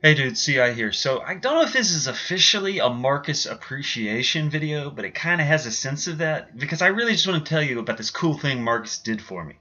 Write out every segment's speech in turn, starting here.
Hey dude, CI here. So I don't know if this is officially a Marcus appreciation video, but it kind of has a sense of that because I really just want to tell you about this cool thing Marcus did for me.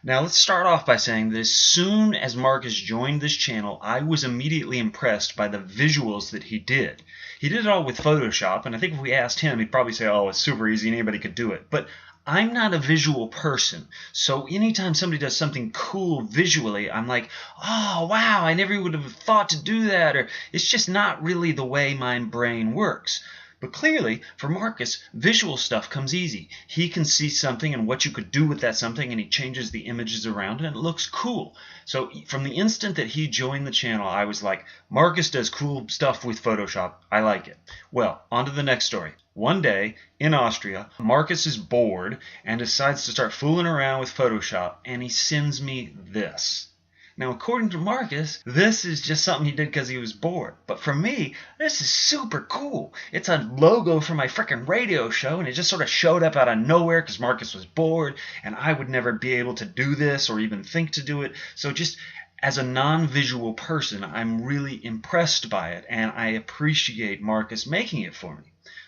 Now let's start off by saying that as soon as Marcus joined this channel, I was immediately impressed by the visuals that he did. He did it all with Photoshop, and I think if we asked him, he'd probably say, oh, it's super easy, anybody could do it. But I'm not a visual person, so anytime somebody does something cool visually, I'm like, oh, wow, I never would have thought to do that, or it's just not really the way my brain works. But clearly, for Marcus, visual stuff comes easy. He can see something and what you could do with that something, and he changes the images around it, and it looks cool. So from the instant that he joined the channel, I was like, Marcus does cool stuff with Photoshop. I like it. Well, on to the next story. One day, in Austria, Marcus is bored and decides to start fooling around with Photoshop, and he sends me this. Now, according to Marcus, this is just something he did because he was bored. But for me, this is super cool. It's a logo for my frickin' radio show, and it just sort of showed up out of nowhere because Marcus was bored, and I would never be able to do this or even think to do it. So just as a non-visual person, I'm really impressed by it, and I appreciate Marcus making it for me.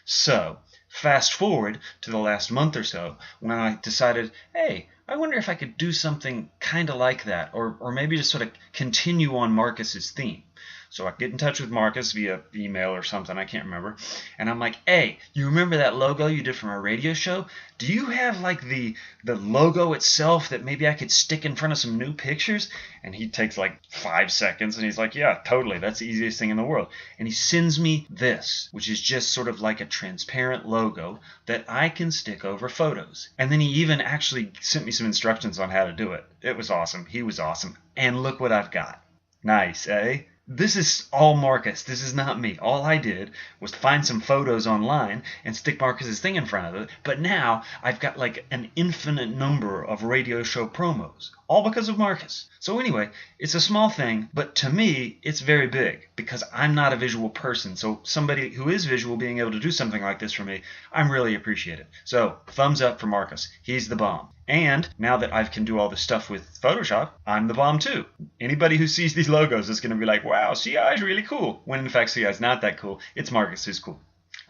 So, fast forward to the last month or so when I decided, hey, I wonder if I could do something kind of like that, or maybe just sort of continue on Marcus's theme. So I get in touch with Marcus via email or something, I can't remember, and I'm like, hey, you remember that logo you did from our radio show? Do you have like the logo itself that maybe I could stick in front of some new pictures? And he takes like 5 seconds and he's like, yeah, totally, that's the easiest thing in the world. And he sends me this, which is just sort of like a transparent logo that I can stick over photos. And then he even actually sent me some instructions on how to do it. It was awesome. He was awesome. And look what I've got. Nice, eh? This is all Marcus. This is not me. All I did was find some photos online and stick Marcus's thing in front of it. But now I've got like an infinite number of radio show promos, all because of Marcus. So anyway, it's a small thing, but to me, it's very big because I'm not a visual person. So somebody who is visual being able to do something like this for me, I'm really appreciate it. So thumbs up for Marcus. He's the bomb. And now that I can do all this stuff with Photoshop, I'm the bomb too. Anybody who sees these logos is going to be like, wow, CI is really cool. When in fact, CI is not that cool. It's Marcus who's cool.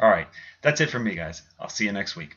All right, that's it from me, guys. I'll see you next week.